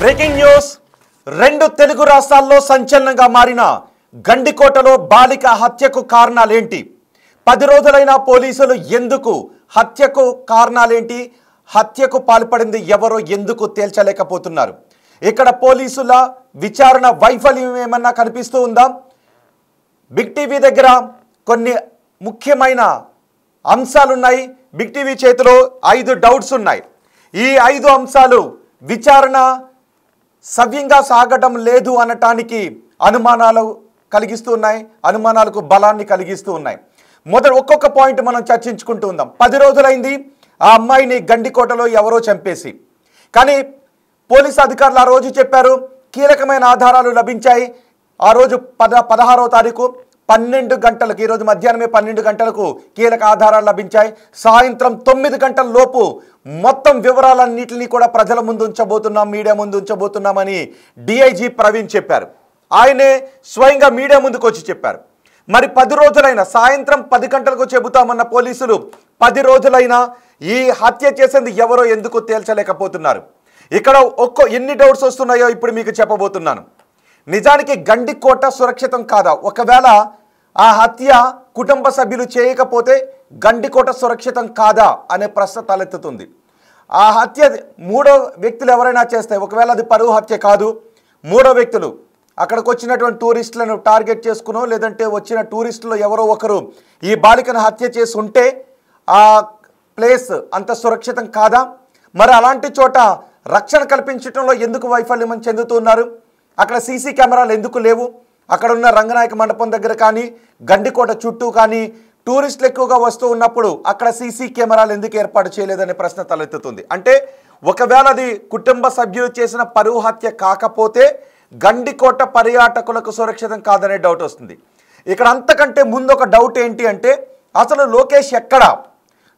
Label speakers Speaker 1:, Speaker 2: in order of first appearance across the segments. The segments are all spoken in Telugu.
Speaker 1: బ్రేకింగ్ న్యూస్ రెండు తెలుగు రాష్ట్రాల్లో సంచలనంగా మారిన గండికోటలో బాలిక హత్యకు కారణాలేంటి 10 రోజులైన పోలీసులు ఎందుకు హత్యకు కారణాలేంటి హత్యకు పాల్పడింది ఎవరో ఎందుకు తేల్చలేకపోతున్నారు ఇక్కడ పోలీసుల విచారణ వైఫల్యం ఏమన్నా కనిపిస్తూ ఉందా బిగ్ టీవీ దగ్గర కొన్ని ముఖ్యమైన అంశాలు ఉన్నాయి బిగ్ టీవీ చేతిలో 5 డౌట్స్ ఉన్నాయి ఈ 5 అంశాలు విచారణ సవ్యంగా సాగడం లేదు అనటానికి అనుమానాలు కలిగిస్తూ ఉన్నాయి అనుమానాలకు బలాన్ని కలిగిస్తూ ఉన్నాయి మొదట ఒక్కొక్క పాయింట్ మనం చర్చించుకుంటూ ఉందాం 10 రోజులైంది ఆ అమ్మాయిని గండికోటలో ఎవరో చంపేసి కానీ పోలీస్ అధికారులు ఆ రోజు చెప్పారు కీలకమైన ఆధారాలు లభించాయి ఆ రోజు 16వ తారీఖు 12 గంటలకు ఈ రోజు మధ్యాహ్నమే 12 గంటలకు కీలక ఆధారాలు లభించాయి సాయంత్రం 9 గంటల లోపు మొత్తం వివరాలన్నిటిని కూడా ప్రజల ముందు ఉంచబోతున్నాం మీడియా ముందు ఉంచబోతున్నామని డిఐజీ ప్రవీణ్ చెప్పారు ఆయనే స్వయంగా మీడియా ముందుకు వచ్చి చెప్పారు మరి 10 రోజులైన సాయంత్రం 10 గంటలకు చెబుతామన్న పోలీసులు 10 రోజులైన ఈ హత్య చేసింది ఎవరో ఎందుకు తేల్చలేకపోతున్నారు ఇక్కడ ఎన్ని డౌట్స్ వస్తున్నాయో ఇప్పుడు మీకు చెప్పబోతున్నాను నిజానికి గండికోట సురక్షితం కాదా ఒకవేళ ఆ హత్య కుటుంబ సభ్యులు చేయకపోతే గండికోట సురక్షితం కాదా అనే ప్రశ్న తలెత్తుతుంది ఆ హత్య మూడో వ్యక్తులు ఎవరైనా చేస్తే ఒకవేళ అది పరువు హత్య కాదు మూడో వ్యక్తులు అక్కడికి వచ్చినటువంటి టూరిస్టులను టార్గెట్ చేసుకునో లేదంటే వచ్చిన టూరిస్టులు ఎవరో ఒకరు ఈ బాలికను హత్య చేసి ఉంటే ఆ ప్లేస్ అంత సురక్షితం కాదా మరి అలాంటి చోట రక్షణ కల్పించడంలో ఎందుకు వైఫల్యం చెందుతున్నారు అక్కడ సీసీ కెమెరాలు ఎందుకు లేవు అక్కడ ఉన్న రంగనాయక మండపం దగ్గర కానీ గండికోట చుట్టూ కానీ టూరిస్టులు ఎక్కువగా వస్తూ ఉన్నప్పుడు అక్కడ సీసీ కెమెరాలు ఎందుకు ఏర్పాటు చేయలేదనే ప్రశ్న తలెత్తుతుంది అంటే ఒకవేళ అది కుటుంబ సభ్యులు చేసిన పరువు హత్య కాకపోతే గండికోట పర్యాటకులకు సురక్షితం కాదనే డౌట్ వస్తుంది ఇక్కడ అంతకంటే ముందు ఒక డౌట్ ఏంటి అంటే అసలు లోకేష్ ఎక్కడ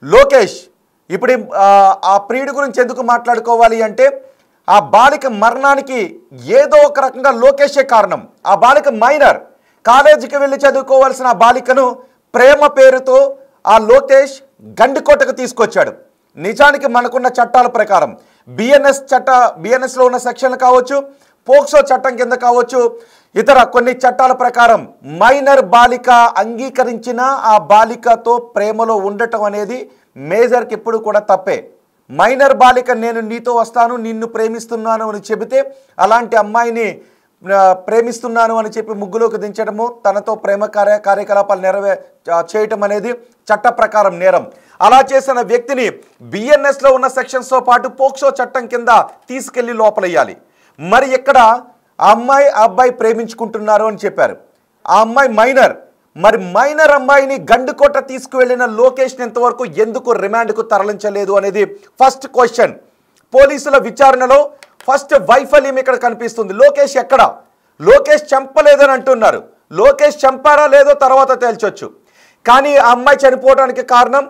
Speaker 1: లోకేష్ ఇప్పుడు ఆ ప్రియుడి గురించి ఎందుకు మాట్లాడుకోవాలి అంటే ఆ బాలిక మరణానికి ఏదో ఒక రకంగా లోకేషే కారణం ఆ బాలిక మైనర్ కాలేజీకి వెళ్ళి చదువుకోవాల్సిన ఆ బాలికను ప్రేమ పేరుతో ఆ లోకేష్ గండికోటకు తీసుకొచ్చాడు నిజానికి మనకున్న చట్టాల ప్రకారం బిఎన్ఎస్లో ఉన్న సెక్షన్లు కావచ్చు పోక్సో చట్టం కింద కావచ్చు ఇతర కొన్ని చట్టాల ప్రకారం మైనర్ బాలిక అంగీకరించిన ఆ బాలికతో ప్రేమలో ఉండటం అనేది మేజర్కి ఎప్పుడు కూడా తప్పే మైనర్ బాలిక నేను నీతో వస్తాను నిన్ను ప్రేమిస్తున్నాను అని చెబితే అలాంటి అమ్మాయిని ప్రేమిస్తున్నాను అని చెప్పి ముగ్గులోకి దించడము తనతో ప్రేమ కార్యకలాపాలు చేయటం అనేది చట్ట ప్రకారం నేరం అలా చేసిన వ్యక్తిని బిఎన్ఎస్లో ఉన్న సెక్షన్స్తో పాటు పోక్సో చట్టం కింద తీసుకెళ్లి లోపలయ్యాలి మరి ఇక్కడ ఆ అబ్బాయి ప్రేమించుకుంటున్నారు అని చెప్పారు ఆ అమ్మాయి మైనర్ మరి మైనర్ అమ్మాయిని గండికోట తీసుకువెళ్ళిన లోకేష్ని ఇంతవరకు ఎందుకు రిమాండ్కు తరలించలేదు అనేది ఫస్ట్ క్వశ్చన్ పోలీసుల విచారణలో ఫస్ట్ వైఫల్యం ఇక్కడ కనిపిస్తుంది లోకేష్ ఎక్కడ లోకేష్ చంపలేదని అంటున్నారు లోకేష్ చంపారా లేదో తర్వాత తేల్చొచ్చు కానీ ఆ అమ్మాయి చనిపోవడానికి కారణం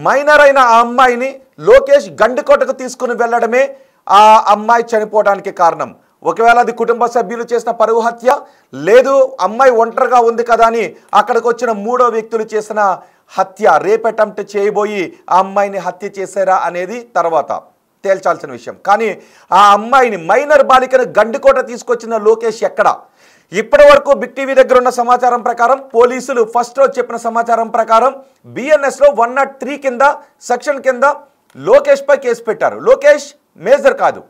Speaker 1: మైనర్ అయిన ఆ అమ్మాయిని లోకేష్ గండికోటకు తీసుకుని వెళ్ళడమే ఆ అమ్మాయి చనిపోవడానికి కారణం ఒకవేళ అది కుటుంబ సభ్యులు చేసిన పరువు హత్య లేదు అమ్మాయి ఒంటరిగా ఉంది కదా అని అక్కడికి వచ్చిన మూడో వ్యక్తులు చేసిన హత్య రేప్ అటెంప్ట్ చేయబోయి ఆ అమ్మాయిని హత్య చేశారా అనేది తర్వాత తేల్చాల్సిన విషయం కానీ ఆ అమ్మాయిని మైనర్ బాలికను గండికోట తీసుకొచ్చిన లోకేష్ ఎక్కడ ఇప్పటి వరకు బిగ్ టీవీ దగ్గర ఉన్న సమాచారం ప్రకారం పోలీసులు ఫస్ట్ రోజు చెప్పిన సమాచారం ప్రకారం బిఎన్ఎస్లో 103 కింద సెక్షన్ కింద లోకేష్ పై కేసు పెట్టారు లోకేష్ మేజర్ కాదు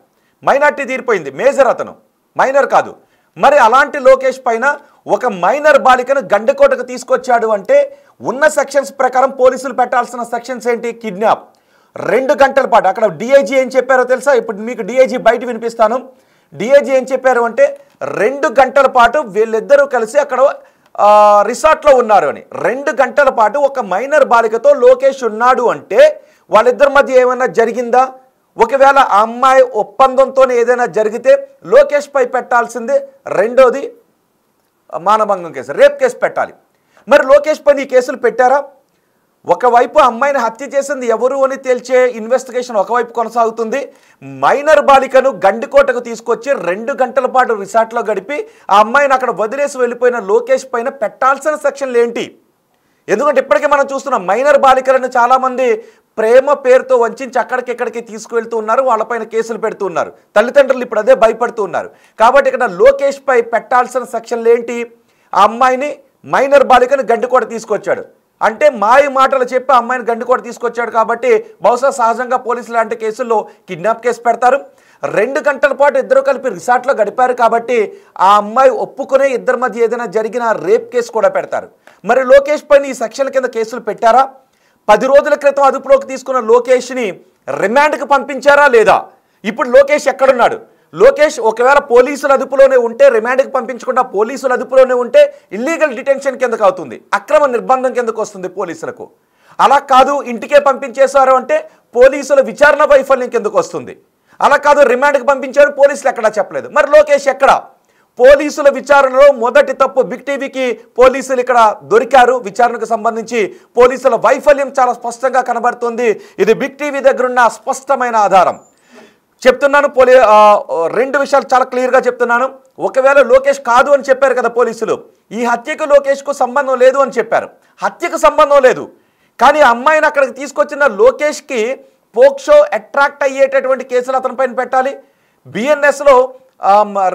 Speaker 1: మైనార్టీ తీరిపోయింది మేజర్ అతను మైనర్ కాదు మరి అలాంటి లోకేష్ పైన ఒక మైనర్ బాలికను గండికోటకు తీసుకొచ్చాడు అంటే ఉన్న సెక్షన్స్ ప్రకారం పోలీసులు పెట్టాల్సిన సెక్షన్స్ ఏంటి కిడ్నాప్ 2 గంటల పాటు అక్కడ డిఐజీ ఏం చెప్పారో తెలుసా ఇప్పుడు మీకు డిఐజీ బయట వినిపిస్తాను డిఐజీ ఏం చెప్పారు అంటే 2 గంటల పాటు వీళ్ళిద్దరూ కలిసి అక్కడ రిసార్ట్లో ఉన్నారు అని 2 గంటల పాటు ఒక మైనర్ బాలికతో లోకేష్ ఉన్నాడు అంటే వాళ్ళిద్దరి మధ్య ఏమైనా జరిగిందా ఒకవేళ ఆ అమ్మాయి ఒప్పందంతోనే ఏదైనా జరిగితే లోకేష్ పై పెట్టాల్సిందే రెండోది మానభంగం కేసు రేప్ కేసు పెట్టాలి మరి లోకేష్ పై ఈ కేసులు పెట్టారా ఒకవైపు అమ్మాయిని హత్య చేసింది ఎవరు అని తేల్చే ఇన్వెస్టిగేషన్ ఒకవైపు కొనసాగుతుంది మైనర్ బాలికను గండికోటకు తీసుకొచ్చి 2 గంటల పాటు రిసార్ట్లో గడిపి ఆ అమ్మాయిని అక్కడ వదిలేసి వెళ్ళిపోయిన లోకేష్ పైన పెట్టాల్సిన సెక్షన్లు ఏంటి ఎందుకంటే ఇప్పటికే మనం చూస్తున్నాం మైనర్ బాలికలను చాలామంది ప్రేమ పేరుతో వంచి అక్కడికి తీసుకువెళ్తూ ఉన్నారు, వాళ్ళపైన కేసులు పెడుతూ ఉన్నారు. తల్లిదండ్రులు ఇప్పుడు అదే భయపడుతూ ఉన్నారు. కాబట్టి ఇక్కడ లోకేష్ పై పెట్టాల్సిన సెక్షన్లు ఏంటి? ఆ అమ్మాయిని మైనర్ బాలికను గండికోట తీసుకొచ్చాడు అంటే మాయ మాటలు చెప్పి అమ్మాయిని గండికోట తీసుకొచ్చాడు కాబట్టి బహుశా సహజంగా పోలీసులు లాంటి కేసుల్లో కిడ్నాప్ కేసు పెడతారు. 2 గంటల పాటు ఇద్దరు కలిపి రిసార్ట్లో గడిపారు కాబట్టి ఆ అమ్మాయి ఒప్పుకునే ఇద్దరి మధ్య ఏదైనా జరిగిన రేప్ కేసు కూడా పెడతారు. మరి లోకేష్ పైన ఈ సెక్షన్ల కింద కేసులు పెట్టారా? 10 రోజుల క్రితం అదుపులోకి తీసుకున్న లోకేష్ని రిమాండ్కి పంపించారా లేదా? ఇప్పుడు లోకేష్ ఎక్కడున్నాడు? లోకేష్ ఒకవేళ పోలీసుల అదుపులోనే ఉంటే, రిమాండ్కి పంపించకుండా పోలీసుల అదుపులోనే ఉంటే ఇల్లీగల్ డిటెన్షన్ కిందకు అవుతుంది, అక్రమ నిర్బంధం కిందకు వస్తుంది పోలీసులకు. అలా కాదు ఇంటికే పంపించేశారు అంటే పోలీసుల విచారణ వైఫల్యం కిందకు వస్తుంది. అలా కాదు రిమాండ్కి పంపించారు, పోలీసులు ఎక్కడా చెప్పలేదు. మరి లోకేష్ ఎక్కడ? పోలీసుల విచారణలో మొదటి తప్పు బిగ్ టీవీకి పోలీసులు ఇక్కడ దొరికారు. విచారణకు సంబంధించి పోలీసుల వైఫల్యం చాలా స్పష్టంగా కనబడుతుంది. ఇది బిగ్ టీవీ దగ్గరున్న స్పష్టమైన ఆధారం. చెప్తున్నాను, 2 విషయాలు చాలా క్లియర్గా చెప్తున్నాను. ఒకవేళ లోకేష్ కాదు అని చెప్పారు కదా పోలీసులు, ఈ హత్యకు లోకేష్కు సంబంధం లేదు అని చెప్పారు. హత్యకు సంబంధం లేదు, కానీ అమ్మాయిని అక్కడికి తీసుకొచ్చిన లోకేష్కి పోక్సో అట్రాక్ట్ అయ్యేటటువంటి కేసులు అతని పైన పెట్టాలి. బిఎన్ఎస్లో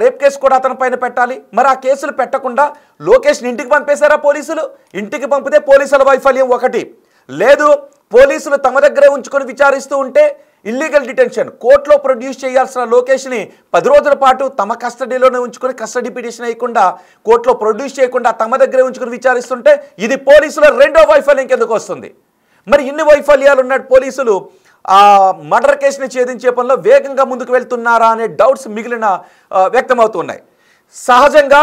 Speaker 1: రేప్ కేసు కూడా అతని పైన పెట్టాలి. మరి ఆ కేసులు పెట్టకుండా లోకేష్ని ఇంటికి పంపేశారా పోలీసులు? ఇంటికి పంపితే పోలీసుల వైఫల్యం ఒకటి. లేదు, పోలీసులు తమ దగ్గరే ఉంచుకొని విచారిస్తూ ఉంటే ఇల్లీగల్ డిటెన్షన్, కోర్టులో ప్రొడ్యూస్ చేయాల్సిన లోకేష్ని 10 రోజుల పాటు తమ కస్టడీలోనే ఉంచుకొని కస్టడీ పిటిషన్ వేయకుండా కోర్టులో ప్రొడ్యూస్ చేయకుండా తమ దగ్గరే ఉంచుకొని విచారిస్తుంటే ఇది పోలీసుల రెండో వైఫల్యం కిందకు వస్తుంది. మరి ఇన్ని వైఫల్యాలు ఉన్న పోలీసులు మర్డర్ కేసుని ఛేదించే పనిలో వేగంగా ముందుకు వెళ్తున్నారా అనే డౌట్స్ వ్యక్తమవుతున్నాయి. సహజంగా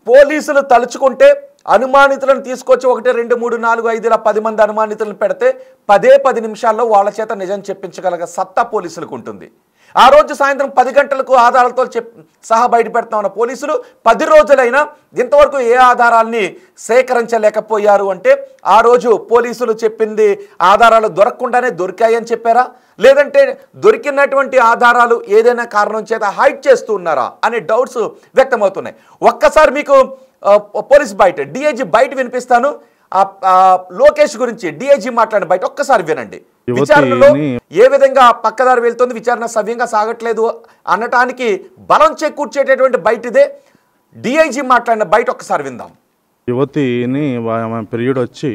Speaker 1: పోలీసులు తలుచుకుంటే అనుమానితులను తీసుకొచ్చి 1, 2, 3, 4, 5 ఇలా 10 మంది అనుమానితులను పెడితే 10 నిమిషాల్లో వాళ్ళ చేత నిజం చెప్పించగలిగే సత్తా పోలీసులకు ఉంటుంది. ఆ రోజు సాయంత్రం 10 గంటలకు ఆధారాలతో సహా బయట పెడతామన్న పోలీసులు 10 రోజులైనా ఇంతవరకు ఏ ఆధారాల్ని సేకరించలేకపోయారు అంటే ఆ రోజు పోలీసులు చెప్పింది ఆధారాలు దొరకకుండానే దొరికాయని చెప్పారా, లేదంటే దొరికినటువంటి ఆధారాలు ఏదైనా కారణం చేత హైడ్ చేస్తూ ఉన్నారా అనే డౌట్స్ వ్యక్తమవుతున్నాయి. ఒక్కసారి మీకు పోలీస్ బయట డిఐజీ బయట వినిపిస్తాను. లోకేష్ గురించి డిఐజీ మాట్లాడిన బయట ఒక్కసారి వినండి. విచారణలో ఏ విధంగా పక్కదారి వెళ్తుంది, విచారణ సవ్యంగా సాగట్లేదు అనటానికి బలం చేకూర్చేటటువంటి బయటదే డిఐజీ మాట్లాడిన బయట ఒక్కసారి విందాం.
Speaker 2: యువతిని పీరియడ్ వచ్చి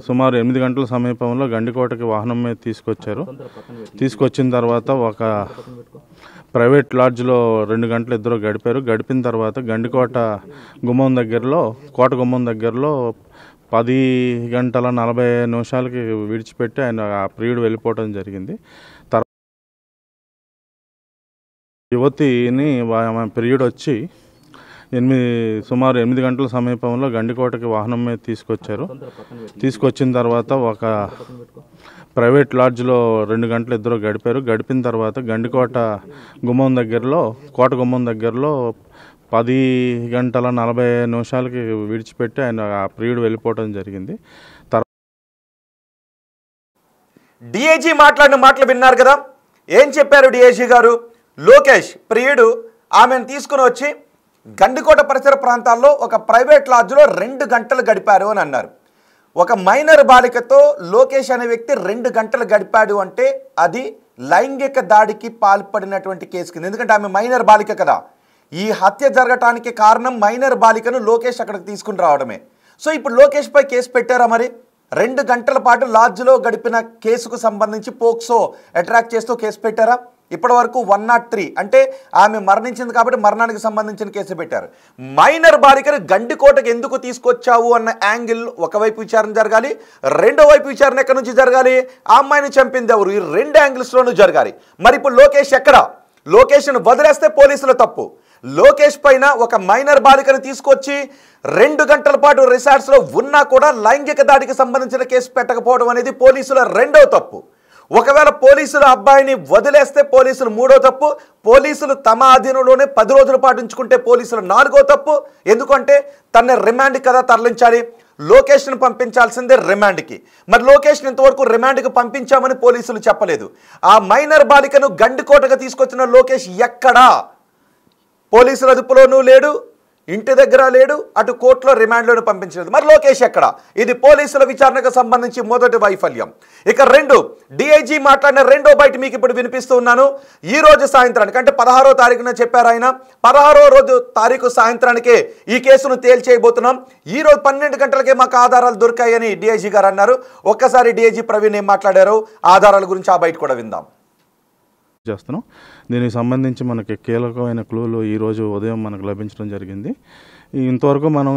Speaker 2: సుమారు 8 గంటల సమీపంలో గండికోటకి వాహనం మీద తీసుకొచ్చారు. తీసుకొచ్చిన తర్వాత ఒక ప్రైవేట్ లాడ్జ్లో 2 గంటలు ఇద్దరు గడిపారు. గడిపిన తర్వాత గండికోట గుమ్మం దగ్గరలో, కోట గుమ్మం దగ్గరలో 10 గంటల 40 నిమిషాలకి విడిచిపెట్టి ఆయన ఆ పీరియడ్ వెళ్ళిపోవడం జరిగింది. యువతిని పీరియడ్ వచ్చి సుమారు 8 గంటల సమీపంలో గండికోటకి వాహనం మీద తీసుకొచ్చారు. తీసుకొచ్చిన తర్వాత ఒక ప్రైవేట్ లాడ్జ్లో 2 గంటలు ఇద్దరు గడిపారు. గడిపిన తర్వాత గండికోట గుమ్మం దగ్గరలో, కోట గుమ్మం దగ్గరలో 10 గంటల 40 నిమిషాలకి విడిచిపెట్టి ఆయన ఆ పీరియడ్ వెళ్ళిపోవడం జరిగింది.
Speaker 1: డిఐజీ మాట్లాడిన మాటలు విన్నారు కదా. ఏం చెప్పారు డిఐజీ గారు? లోకేష్ ప్రియుడు ఆమెను తీసుకుని వచ్చి గండికోట పరిసర ప్రాంతాల్లో ఒక ప్రైవేట్ లాడ్జ్లో 2 గంటలు గడిపారు అని అన్నారు. ఒక మైనర్ బాలికతో లోకేష్ అనే వ్యక్తి 2 గంటలు గడిపాడు అంటే అది లైంగిక దాడికి పాల్పడినటువంటి కేసు కింద. ఎందుకంటే ఆమె మైనర్ బాలిక కదా. ఈ హత్య జరగటానికి కారణం మైనర్ బాలికను లోకేష్ అక్కడికి తీసుకుని రావడమే. సో ఇప్పుడు లోకేష్ పై కేసు పెట్టారా? మరి 2 గంటల పాటు లాడ్జ్లో గడిపిన కేసుకు సంబంధించి పోక్సో అట్రాక్ట్ చేస్తూ కేసు పెట్టారా? ఇప్పటి వరకు 103 అంటే ఆమె మరణించింది కాబట్టి మరణానికి సంబంధించిన కేసు పెట్టారు. మైనర్ బాలికను గండికోటకు ఎందుకు తీసుకొచ్చావు అన్న యాంగిల్ ఒకవైపు విచారణ జరగాలి, రెండో వైపు విచారణ ఎక్కడి నుంచి జరగాలి? ఆ అమ్మాయిని చంపింది ఎవరు? ఈ 2 యాంగిల్స్లోనూ జరగాలి. మరి ఇప్పుడు లోకేష్ ఎక్కడ? లోకేష్ను వదిలేస్తే పోలీసుల తప్పు. లోకేష్ పైన ఒక మైనర్ బాలికను తీసుకొచ్చి 2 గంటల పాటు రిసార్ట్స్లో ఉన్నా కూడా లైంగిక దాడికి సంబంధించిన కేసు పెట్టకపోవడం అనేది పోలీసుల రెండో తప్పు. ఒకవేళ పోలీసులు అబ్బాయిని వదిలేస్తే పోలీసులు మూడో తప్పు. పోలీసులు తమ ఆధీనంలోనే 10 రోజుల పాటు ఉంచుకుంటే పోలీసులు 4వ తప్పు. ఎందుకంటే తన రిమాండ్ కదా తరలించాలి, లోకేష్ను పంపించాల్సిందే రిమాండ్కి. మరి లోకేష్ని ఇంతవరకు రిమాండ్కి పంపించామని పోలీసులు చెప్పలేదు. ఆ మైనర్ బాలికను గండికోటగా తీసుకొచ్చిన లోకేష్ ఎక్కడా? పోలీసుల అదుపులోనూ లేడు, ఇంటి దగ్గర లేడు, అటు కోర్టులో రిమాండ్లోనే పంపించలేదు. మరి లోకేష్ ఎక్కడ? ఇది పోలీసుల విచారణకు సంబంధించి మొదటి వైఫల్యం. ఇక 2, డిఐజీ మాట్లాడిన రెండో బయట మీకు ఇప్పుడు వినిపిస్తూ ఉన్నాను. ఈ రోజు సాయంత్రానికి, అంటే 16వ తారీఖున చెప్పారు ఆయన, 16వ తారీఖు సాయంత్రానికే ఈ కేసును తేల్చేయబోతున్నాం. ఈ రోజు 12 గంటలకే మాకు ఆధారాలు దొరికాయని డిఐజీ గారు అన్నారు. ఒక్కసారి డిఐజీ ప్రవీణ్ ఏం మాట్లాడారు, ఆధారాల గురించి ఆ బయట కూడా విందాం.
Speaker 2: చేస్తున్నాం. దీనికి సంబంధించి మనకి కీలకమైన క్లూలు ఈరోజు ఉదయం మనకు లభించడం జరిగింది. ఇంతవరకు మనం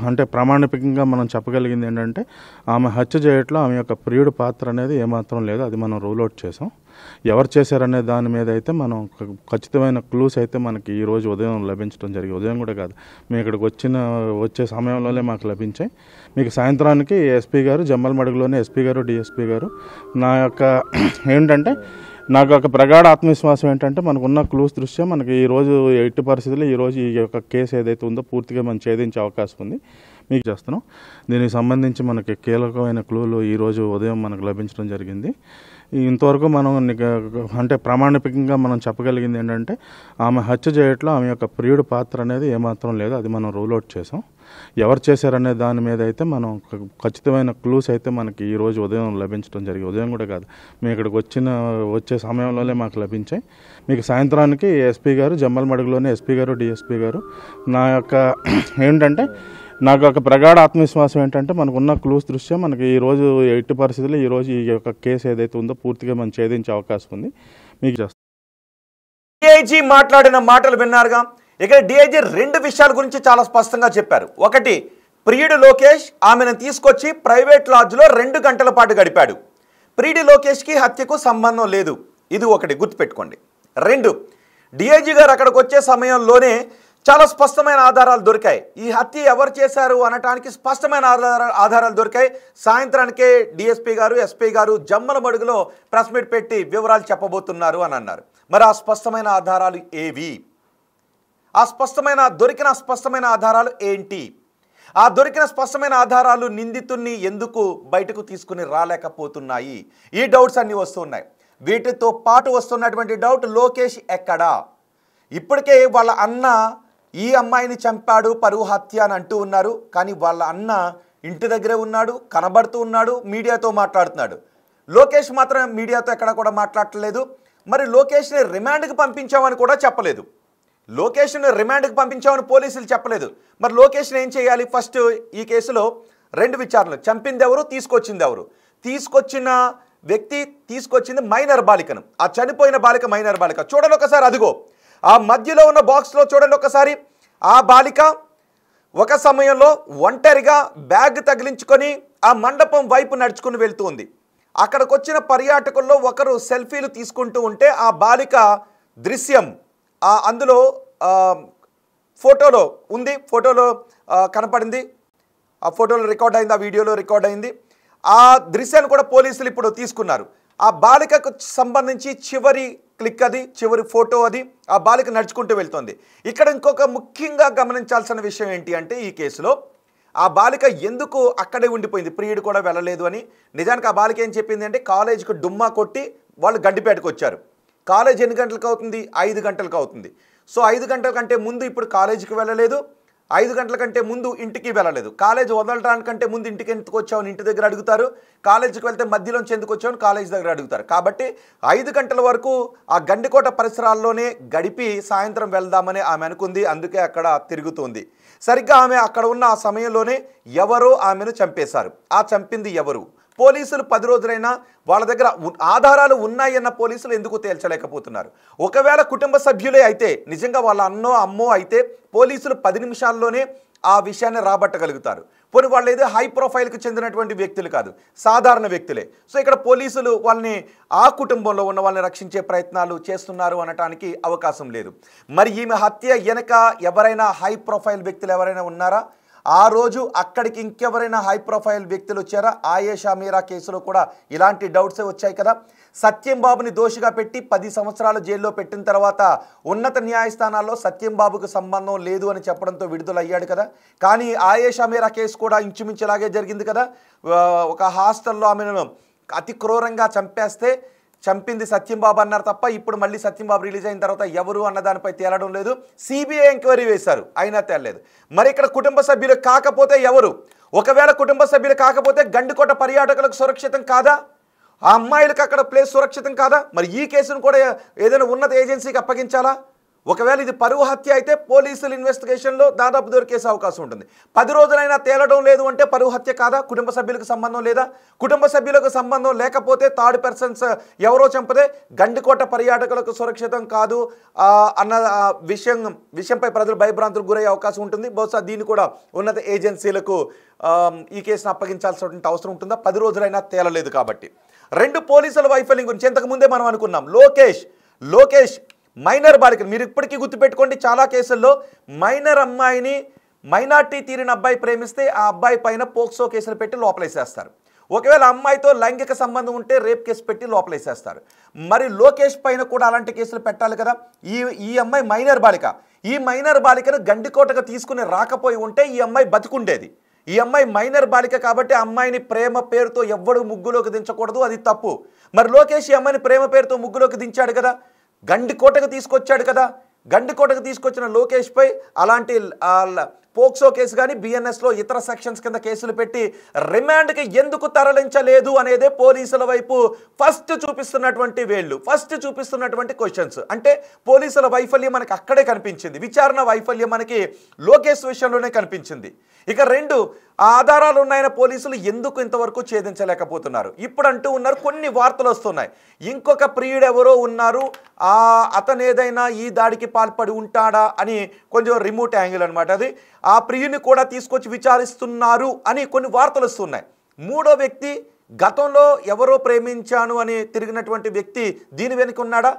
Speaker 2: అంటే ప్రామాణికంగా మనం చెప్పగలిగింది ఏంటంటే ఆమె హత్య చేయట్లో ఆమె యొక్క ప్రియుడి పాత్ర అనేది ఏమాత్రం లేదు. అది మనం రూల్ అవుట్ చేసాం. ఎవరు చేశారనే దాని మీద అయితే మనం ఖచ్చితమైన క్లూస్ అయితే మనకి ఈరోజు ఉదయం లభించడం జరిగింది. ఉదయం కూడా కాదు, మేము ఇక్కడికి వచ్చే సమయంలోనే మాకు లభించాయి. మీకు సాయంత్రానికి ఎస్పీ గారు, జమ్మలమడుగులోనే ఎస్పీ గారు, డిఎస్పీ గారు నా యొక్క ఏంటంటే నాకు ఒక ప్రగాఢ ఆత్మవిశ్వాసం ఏంటంటే మనకున్న క్లూస్ దృష్ట్యా మనకి ఈరోజు ఎట్టి పరిస్థితుల్లో ఈరోజు ఈ యొక్క కేసు ఏదైతే ఉందో పూర్తిగా మనం ఛేదించే అవకాశం ఉంది. మీకు చేస్తున్నాం. దీనికి సంబంధించి మనకి కీలకమైన క్లూలు ఈరోజు ఉదయం మనకు లభించడం జరిగింది. ఇంతవరకు మనం అంటే ప్రామాణికంగా మనం చెప్పగలిగింది ఏంటంటే ఆమె హత్య చేయట్లో ఆమె యొక్క ప్రియుడి పాత్ర అనేది ఏమాత్రం లేదు. అది మనం రూల్ అవుట్ చేసాం. ఎవరు చేశారనే దాని మీద అయితే మనం ఖచ్చితమైన క్లూస్ అయితే మనకి ఈరోజు ఉదయం లభించడం జరిగింది. ఉదయం కూడా కాదు, మేము ఇక్కడికి వచ్చే సమయంలోనే మాకు లభించాయి. మీకు సాయంత్రానికి ఎస్పీ గారు, జమ్మలమడుగులోనే ఎస్పీ గారు, డిఎస్పీ గారు నా యొక్క ఏంటంటే నాకు ఒక ప్రగాఢ ఆత్మవిశ్వాసం ఏంటంటే మనకున్న క్లూస్ దృష్ట్యా మనకి ఈరోజు ఎట్టి పరిస్థితుల్లో ఈరోజు ఈ యొక్క కేసు ఏదైతే ఉందో పూర్తిగా మనం ఛేదించే అవకాశం ఉంది. మీకు చేస్తాం.
Speaker 1: డిఐజీ మాట్లాడిన మాటలు విన్నారుగా. ఇక్కడ డిఐజీ 2 విషయాల గురించి చాలా స్పష్టంగా చెప్పారు. ఒకటి, ప్రియుడు లోకేష్ ఆమెను తీసుకొచ్చి ప్రైవేట్ లాడ్జ్లో 2 గంటల పాటు గడిపాడు. ప్రియుడు లోకేష్కి హత్యకు సంబంధం లేదు. ఇది ఒకటి గుర్తుపెట్టుకోండి. 2, డిఐజీ గారు అక్కడికి వచ్చే సమయంలోనే చాలా స్పష్టమైన ఆధారాలు దొరికాయి. ఈ హత్య ఎవరు చేశారు అనటానికి స్పష్టమైన ఆధారాలు దొరికాయి. సాయంత్రానికే డిఎస్పీ గారు, ఎస్పీ గారు జమ్మలమడుగులో ప్రెస్ మీట్ పెట్టి వివరాలు చెప్పబోతున్నారు అని అన్నారు. మరి ఆ స్పష్టమైన ఆధారాలు ఏవి? దొరికిన స్పష్టమైన ఆధారాలు ఏంటి? ఆ దొరికిన స్పష్టమైన ఆధారాలు నిందితుడిని ఎందుకు బయటకు తీసుకుని రాలేకపోతున్నాయి? ఈ డౌట్స్ అన్నీ వస్తున్నాయి. వీటితో పాటు వస్తున్నటువంటి డౌట్, లోకేష్ ఎక్కడా? ఇప్పటికే వాళ్ళ అన్న ఈ అమ్మాయిని చంపాడు, పరువు హత్య అని అంటూ ఉన్నారు. కానీ వాళ్ళ అన్న ఇంటి దగ్గరే ఉన్నాడు, కనబడుతూ ఉన్నాడు, మీడియాతో మాట్లాడుతున్నాడు. లోకేష్ మాత్రం మీడియాతో ఎక్కడ కూడా మాట్లాడలేదు. మరి లోకేష్ని రిమాండ్కి పంపించామని కూడా చెప్పలేదు. లోకేష్ని రిమాండ్కి పంపించామని పోలీసులు చెప్పలేదు. మరి లోకేష్ని ఏం చేయాలి? ఫస్ట్ ఈ కేసులో 2 విచారణలు. చంపింది ఎవరు, తీసుకొచ్చింది ఎవరు? తీసుకొచ్చిన వ్యక్తి తీసుకొచ్చింది మైనర్ బాలికను. ఆ చనిపోయిన బాలిక మైనర్ బాలిక. చూడండి ఒకసారి, అదిగో ఆ మధ్యలో ఉన్న బాక్స్లో చూడండి ఒకసారి. ఆ బాలిక ఒక సమయంలో ఒంటరిగా బ్యాగ్ తగిలించుకొని ఆ మండపం వైపు నడుచుకుని వెళ్తూ ఉంది. అక్కడికి వచ్చిన పర్యాటకుల్లో ఒకరు సెల్ఫీలు తీసుకుంటూ ఉంటే ఆ బాలిక దృశ్యం అందులో ఫోటోలో ఉంది, ఫోటోలో కనపడింది, ఆ ఫోటోలో రికార్డ్ అయింది, ఆ వీడియోలో రికార్డ్ అయింది. ఆ దృశ్యాన్ని కూడా పోలీసులు ఇప్పుడు తీసుకున్నారు. ఆ బాలికకు సంబంధించి చివరి క్లిక్ అది, చివరి ఫోటో అది. ఆ బాలిక నడుచుకుంటూ వెళ్తుంది. ఇక్కడ ఇంకొక ముఖ్యంగా గమనించాల్సిన విషయం ఏంటి అంటే, ఈ కేసులో ఆ బాలిక ఎందుకు అక్కడే ఉండిపోయింది, ప్రియుడు కూడా వెళ్ళలేదు అని. నిజానికి ఆ బాలిక ఏం చెప్పింది అంటే, కాలేజీకి డుమ్మా కొట్టి వాళ్ళు గండిపేటకు వచ్చారు. కాలేజ్ ఎన్ని గంటలకు అవుతుంది? 5 గంటలకు అవుతుంది. సో 5 గంటల కంటే ముందు ఇప్పుడు కాలేజీకి వెళ్ళలేదు, 5 గంటల కంటే ముందు ఇంటికి వెళ్ళలేదు. కాలేజ్ వదలడానికంటే ముందు ఇంటికి ఎందుకు వచ్చావు ఇంటి దగ్గర అడుగుతారు, కాలేజీకి వెళ్తే మధ్యలోంచి ఎందుకు వచ్చావు కాలేజ్ దగ్గర అడుగుతారు. కాబట్టి 5 గంటల వరకు ఆ గండికోట పరిసరాల్లోనే గడిపి సాయంత్రం వెళ్దామని ఆమె అనుకుంది. అందుకే అక్కడ తిరుగుతుంది. సరిగ్గా ఆమె అక్కడ ఉన్న ఆ సమయంలోనే ఎవరో ఆమెను చంపేశారు. ఆ చంపింది ఎవరు? పోలీసులు 10 రోజులైనా వాళ్ళ దగ్గర ఆధారాలు ఉన్నాయన్న పోలీసులు ఎందుకు తేల్చలేకపోతున్నారు? ఒకవేళ కుటుంబ సభ్యులే అయితే, నిజంగా వాళ్ళ అన్నో అమ్మో అయితే పోలీసులు 10 నిమిషాల్లోనే ఆ విషయాన్ని రాబట్టగలుగుతారు. పోనీ వాళ్ళు ఏదో హై ప్రొఫైల్కి చెందినటువంటి వ్యక్తులు కాదు, సాధారణ వ్యక్తులే. సో ఇక్కడ పోలీసులు వాళ్ళని, ఆ కుటుంబంలో ఉన్న వాళ్ళని రక్షించే ప్రయత్నాలు చేస్తున్నారు అనటానికి అవకాశం లేదు. మరి ఈమె హత్య వెనక ఎవరైనా హై ప్రొఫైల్ వ్యక్తులు ఎవరైనా ఉన్నారా? ఆ రోజు అక్కడికి ఇంకెవరైనా హై ప్రొఫైల్ వ్యక్తులు వచ్చారా? ఆయేషా మీరా కేసులో కూడా ఇలాంటి డౌట్సే వచ్చాయి కదా. సత్యం బాబుని దోషిగా పెట్టి 10 సంవత్సరాలు జైల్లో పెట్టిన తర్వాత ఉన్నత న్యాయస్థానాల్లో సత్యం బాబుకు సంబంధం లేదు అని చెప్పడంతో విడుదలయ్యాడు కదా. కానీ ఆయేషా మీరా కేసు కూడా ఇంచుమించు ఇలాగే జరిగింది కదా. ఒక హాస్టల్లో ఆమెను అతి క్రూరంగా చంపేస్తే చంపింది సత్యంబాబు అన్నారు తప్ప ఇప్పుడు మళ్ళీ సత్యంబాబు రిలీజ్ అయిన తర్వాత ఎవరు అన్న దానిపై తేలడం లేదు. సిబిఐ ఎంక్వైరీ వేశారు, అయినా తేలలేదు. మరి ఇక్కడ కుటుంబ సభ్యులు కాకపోతే ఎవరు? ఒకవేళ కుటుంబ సభ్యులు కాకపోతే గండికోట పర్యాటకులకు సురక్షితం కాదా? ఆ అమ్మాయిలకు అక్కడ ప్లేస్ సురక్షితం కాదా? మరి ఈ కేసును కూడా ఏదైనా ఉన్నత ఏజెన్సీకి అప్పగించాలా? ఒకవేళ ఇది పరువు హత్య అయితే పోలీసుల ఇన్వెస్టిగేషన్లో దాదాపు దొరికేసే అవకాశం ఉంటుంది. 10 రోజులైనా తేలడం లేదు అంటే పరువు హత్య కాదా? కుటుంబ సభ్యులకు సంబంధం లేదా? కుటుంబ సభ్యులకు సంబంధం లేకపోతే థర్డ్ పర్సన్స్ ఎవరో చంపితే గండికోట పర్యాటకులకు సురక్షితం కాదు అన్న విషయంపై ప్రజలు భయభ్రాంతులకు గురయ్యే అవకాశం ఉంటుంది. బహుశా దీన్ని కూడా ఉన్నత ఏజెన్సీలకు ఈ కేసును అప్పగించాల్సిన అవసరం ఉంటుందా? 10 రోజులైనా తేలలేదు కాబట్టి. 2 పోలీసుల వైఫల్యం గురించి ఇంతకుముందే మనం అనుకున్నాం. లోకేష్ మైనర్ బాలికను మీరు ఇప్పటికీ గుర్తుపెట్టుకోండి, చాలా కేసుల్లో మైనర్ అమ్మాయిని మైనార్టీ తీరిన అబ్బాయి ప్రేమిస్తే ఆ అబ్బాయి పైన పోక్సో కేసులు పెట్టి లోపలేసేస్తారు. ఒకవేళ అమ్మాయితో లైంగిక సంబంధం ఉంటే రేప్ కేసు పెట్టి లోపలేసేస్తారు. మరి లోకేష్ పైన కూడా అలాంటి కేసులు పెట్టాలి కదా. ఈ అమ్మాయి మైనర్ బాలిక. ఈ మైనర్ బాలికను గండికోటగా తీసుకుని రాకపోయి ఉంటే ఈ అమ్మాయి బతికుండేది. ఈ అమ్మాయి మైనర్ బాలిక కాబట్టి ఆ అమ్మాయిని ప్రేమ పేరుతో ఎవ్వడు ముగ్గులోకి దించకూడదు, అది తప్పు. మరి లోకేష్ ఈ అమ్మాయిని ప్రేమ పేరుతో ముగ్గులోకి దించాడు కదా, గండికోటకు తీసుకొచ్చాడు కదా. గండికోటకు తీసుకొచ్చిన లోకేష్పై అలాంటి పోక్సో కేసు కానీ బిఎన్ఎస్లో ఇతర సెక్షన్స్ కింద కేసులు పెట్టి రిమాండ్కి ఎందుకు తరలించలేదు అనేదే పోలీసుల వైపు ఫస్ట్ చూపిస్తున్నటువంటి క్వశ్చన్స్. అంటే పోలీసుల వైఫల్యం మనకి అక్కడే కనిపించింది, విచారణ వైఫల్యం మనకి లోకేష్ విషయంలోనే కనిపించింది. ఇక 2 ఆధారాలు ఉన్నాయన్న పోలీసులు ఎందుకు ఇంతవరకు ఛేదించలేకపోతున్నారు? ఇప్పుడు అంటూ ఉన్నారు, కొన్ని వార్తలు వస్తున్నాయి, ఇంకొక ప్రియుడు ఎవరో ఉన్నారు, అతను ఏదైనా ఈ దాడికి పాల్పడి ఉంటాడా అని. కొంచెం రిమోట్ యాంగిల్ అనమాట అది. ఆ ప్రియుని కూడా తీసుకొచ్చి విచారిస్తున్నారు అని కొన్ని వార్తలు వస్తున్నాయి. 3వ వ్యక్తి గతంలో ఎవరో ప్రేమించాను అని తిరిగినటువంటి వ్యక్తి దీని వెనుక ఉన్నాడా?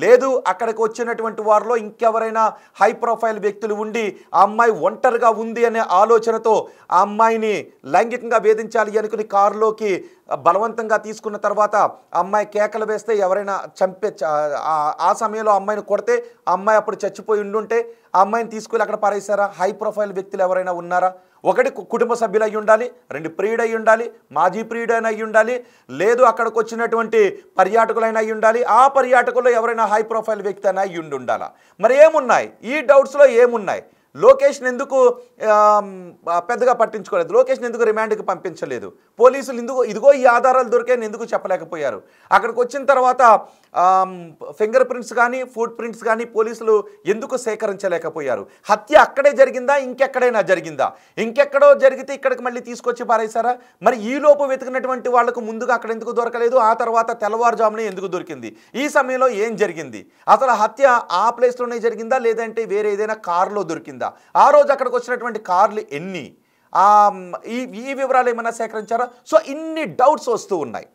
Speaker 1: లేదు. అక్కడికి వచ్చినటువంటి వారిలో ఇంకెవరైనా హై ప్రొఫైల్ వ్యక్తులు ఉండి ఆ అమ్మాయి ఒంటరిగా ఉంది అనే ఆలోచనతో ఆ అమ్మాయిని లైంగికంగా వేధించాలి అనుకుని కారులోకి బలవంతంగా తీసుకున్న తర్వాత ఆ అమ్మాయి కేకలు వేస్తే ఎవరైనా ఆ సమయంలో అమ్మాయిని కొడితే ఆ అమ్మాయి అప్పుడు చచ్చిపోయి ఉండుంటే ఆ అమ్మాయిని తీసుకెళ్ళి అక్కడ పారేశారా? హై ప్రొఫైల్ వ్యక్తులు ఎవరైనా ఉన్నారా? ఒకటి కుటుంబ సభ్యులు అయి ఉండాలి, 2 ప్రియుడు అయి ఉండాలి, మాజీ ప్రియుడైన అయి ఉండాలి, లేదు అక్కడికి వచ్చినటువంటి పర్యాటకులైనా అయి ఉండాలి, ఆ పర్యాటకుల్లో ఎవరైనా హై ప్రొఫైల్ వ్యక్తి అయినా అయి ఉండాలా? మరి ఏమున్నాయి ఈ డౌట్స్లో? ఏమున్నాయి? లోకేష్ని ఎందుకు పెద్దగా పట్టించుకోలేదు? లోకేష్ని ఎందుకు రిమాండ్కి పంపించలేదు? పోలీసులు ఇదిగో ఈ ఆధారాలు దొరికాయని ఎందుకు చెప్పలేకపోయారు? అక్కడికి వచ్చిన తర్వాత ఫింగర్ ప్రింట్స్ కానీ ఫుట్ ప్రింట్స్ కానీ పోలీసులు ఎందుకు సేకరించలేకపోయారు? హత్య అక్కడే జరిగిందా, ఇంకెక్కడైనా జరిగిందా? ఇంకెక్కడో జరిగితే ఇక్కడికి మళ్ళీ తీసుకొచ్చి పారేశారా? మరి ఈలోపు వెతికినటువంటి వాళ్లకు ముందుగా అక్కడ ఎందుకు దొరకలేదు? ఆ తర్వాత తెల్లవారుజామునే ఎందుకు దొరికింది? ఈ సమయంలో ఏం జరిగింది? అసలు హత్య ఆ ప్లేస్లోనే జరిగిందా లేదంటే వేరే ఏదైనా కారులో దొరికిందా? ఆ రోజు అక్కడికి వచ్చినటువంటి కార్లు ఎన్ని? ఈ వివరాలు ఏమైనా సేకరించారా? సో ఇన్ని డౌట్స్ వస్తూ ఉన్నాయి.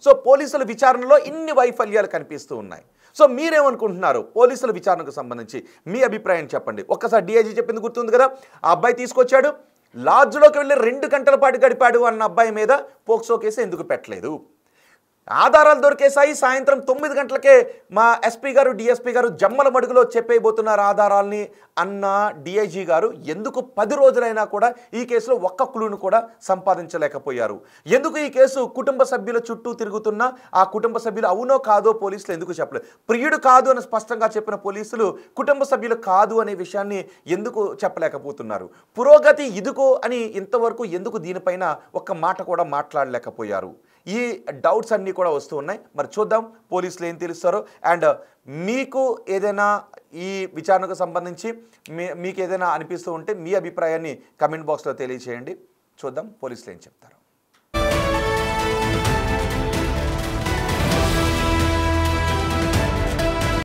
Speaker 1: సో పోలీసుల విచారణలో ఇన్ని వైఫల్యాలు కనిపిస్తూ ఉన్నాయి. సో మీరేమనుకుంటున్నారు? పోలీసుల విచారణకు సంబంధించి మీ అభిప్రాయం చెప్పండి. ఒక్కసారి డిఐజీ చెప్పింది గుర్తుంది కదా, ఆ అబ్బాయి తీసుకొచ్చాడు, లాడ్జ్లోకి వెళ్ళి 2 గంటల పాటు గడిపాడు అన్న అబ్బాయి మీద పోక్సో కేసు ఎందుకు పెట్టలేదు? ఆధారాలు దొరికేసాయి. సాయంత్రం 9 గంటలకే మా ఎస్పీ గారు డిఎస్పీ గారు జమ్మల మడుగులో చెప్పేయబోతున్నారు ఆధారాల్ని అన్న డిఐజీ గారు ఎందుకు 10 రోజులైనా కూడా ఈ కేసులో ఒక్క క్లూను కూడా సంపాదించలేకపోయారు? ఎందుకు ఈ కేసు కుటుంబ సభ్యుల చుట్టూ తిరుగుతున్నా ఆ కుటుంబ సభ్యులు అవునో కాదో పోలీసులు ఎందుకు చెప్పలేదు? ప్రియుడు కాదు అని స్పష్టంగా చెప్పిన పోలీసులు కుటుంబ సభ్యులు కాదు అనే విషయాన్ని ఎందుకు చెప్పలేకపోతున్నారు? పురోగతి ఇదిగో అని ఇంతవరకు ఎందుకు దీనిపైన ఒక్క మాట కూడా మాట్లాడలేకపోయారు? ఈ డౌట్స్ అన్నీ కూడా వస్తూ ఉన్నాయి. మరి చూద్దాం పోలీసులు ఏం తెలుస్తారో. అండ్ మీకు ఏదైనా ఈ విచారణకు సంబంధించి మీకు ఏదైనా అనిపిస్తూ ఉంటే మీ అభిప్రాయాన్ని కమెంట్ బాక్స్లో తెలియజేయండి. చూద్దాం పోలీసులు ఏం చెప్తారు.